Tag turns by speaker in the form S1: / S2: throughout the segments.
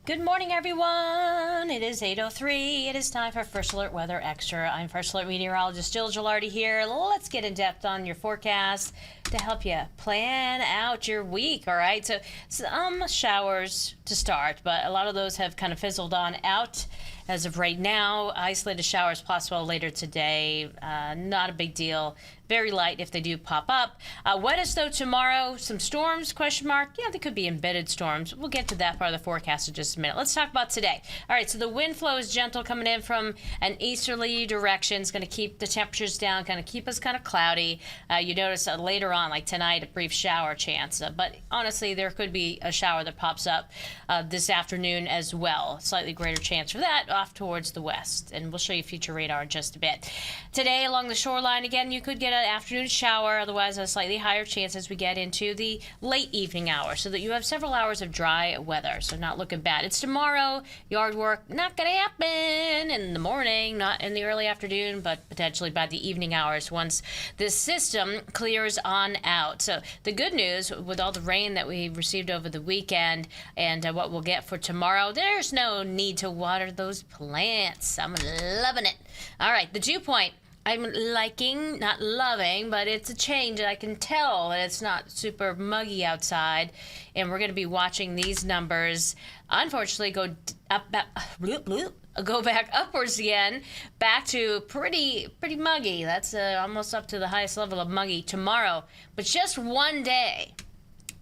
S1: Good morning, everyone. It is 8:03. It is time for First Alert Weather Extra. I'm First Alert Meteorologist Jill Gilardi here. Let's get in depth on your forecast to help you plan out your week, all right? So some showers to start, but a lot of those have kind of fizzled on out as of right now. Isolated showers possible later today. Not a big deal. Very light if they do pop up. Wettest though tomorrow. Some storms, question mark. Yeah, they could be embedded storms. We'll get to that part of the forecast in just a minute. Let's talk about today. All right, so the wind flow is gentle coming in from an easterly direction. It's going to keep the temperatures down, kind of keep us kind of cloudy. You notice later on, like tonight, a brief shower chance. But honestly, there could be a shower that pops up this afternoon as well. Slightly greater chance for that off towards the west. And we'll show you future radar in just a bit. Today, along the shoreline, again, you could get an afternoon shower, otherwise a slightly higher chance as we get into the late evening hours, so that you have several hours of dry weather, so not looking bad. It's tomorrow. Yard work not going to happen in the morning, not in the early afternoon, but potentially by the evening hours once this system clears on out. So the good news, with all the rain that we received over the weekend and what we'll get for tomorrow, there's no need to water those plants. I'm loving it. All right, the dew point. I'm liking, not loving, but it's a change. I can tell that it's not super muggy outside, and we're going to be watching these numbers, unfortunately, go back upwards again, back to pretty muggy. That's almost up to the highest level of muggy tomorrow, but just one day.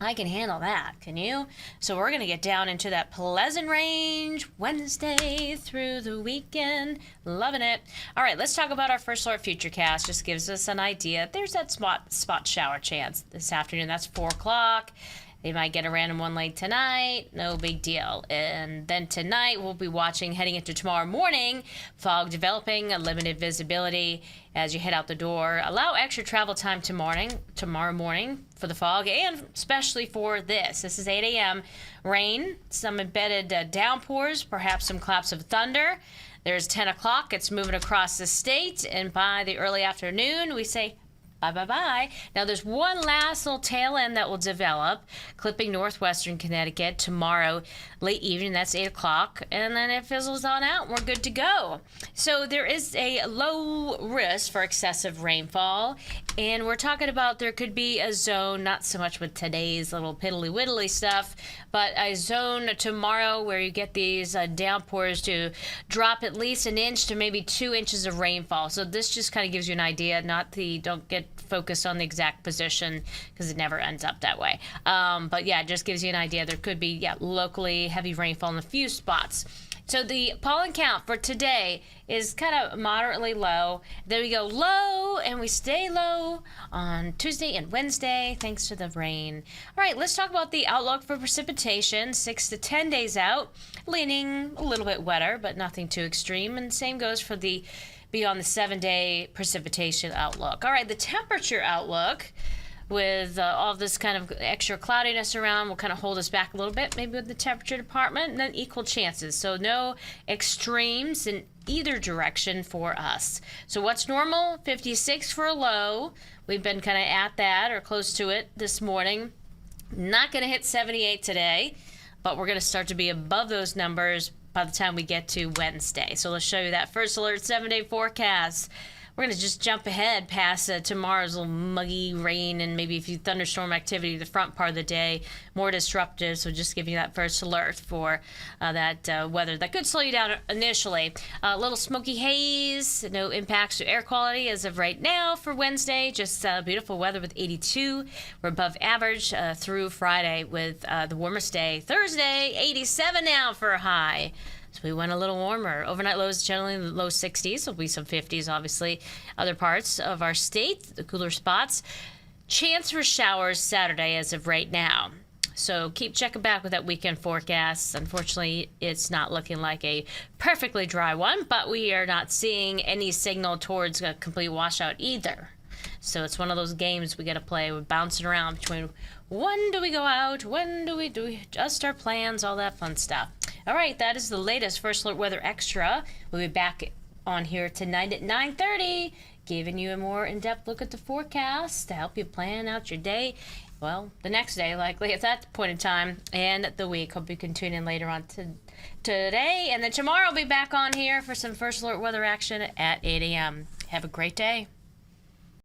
S1: I can handle that, can you? So we're going to get down into that pleasant range Wednesday through the weekend. Loving it. All right, let's talk about our First Alert Futurecast. Just gives us an idea. There's that spot shower chance this afternoon. That's 4 o'clock. They might get a random one late tonight. No big deal. And then tonight we'll be watching, heading into tomorrow morning, fog developing, a limited visibility as you head out the door. Allow extra travel time tomorrow morning for the fog, and especially for this. This is 8 a.m. Rain, some embedded downpours, perhaps some claps of thunder. There's 10 o'clock. It's moving across the state, and by the early afternoon, we say bye. Now, there's one last little tail end that will develop, clipping northwestern Connecticut tomorrow late evening. That's 8 o'clock. And then it fizzles on out. We're good to go. So there is a low risk for excessive rainfall. And we're talking about there could be a zone, not so much with today's little piddly-widdly stuff, but a zone tomorrow where you get these downpours to drop at least an inch to maybe 2 inches of rainfall. So this just kind of gives you an idea, don't get focused on the exact position because it never ends up that way. But yeah, it just gives you an idea. There could be locally heavy rainfall in a few spots. So the pollen count for today is kind of moderately low. Then we go low and we stay low on Tuesday and Wednesday thanks to the rain. All right, let's talk about the outlook for precipitation 6 to 10 days out, leaning a little bit wetter, but nothing too extreme. And the same goes for the beyond the 7-day precipitation outlook. All right, the temperature outlook with all of this kind of extra cloudiness around will kind of hold us back a little bit, maybe with the temperature department, and then equal chances. So no extremes in either direction for us. So what's normal? 56 for a low. We've been kind of at that or close to it this morning. Not going to hit 78 today, but we're going to start to be above those numbers by the time we get to Wednesday. So let's show you that First Alert 7-day forecast. We're going to just jump ahead past tomorrow's little muggy rain and maybe a few thunderstorm activity the front part of the day, more disruptive. So just giving you that first alert for that weather. That could slow you down initially. A little smoky haze, no impacts to air quality as of right now for Wednesday. Just beautiful weather with 82. We're above average through Friday with the warmest day. Thursday, 87 now for a high. So we went a little warmer. Overnight lows generally in the low 60s. There'll be some 50s, obviously. Other parts of our state, the cooler spots. Chance for showers Saturday as of right now. So keep checking back with that weekend forecast. Unfortunately, it's not looking like a perfectly dry one, but we are not seeing any signal towards a complete washout either. So it's one of those games we got to play. We're bouncing around between when do we go out, when do we adjust our plans, all that fun stuff. All right, that is the latest First Alert Weather Extra. We'll be back on here tonight at 9:30, giving you a more in-depth look at the forecast to help you plan out your day. well, the next day, likely at that point in time, and the week. Hope you can tune in later on today. And then tomorrow I'll be back on here for some First Alert weather action at 8 a.m. Have a great day.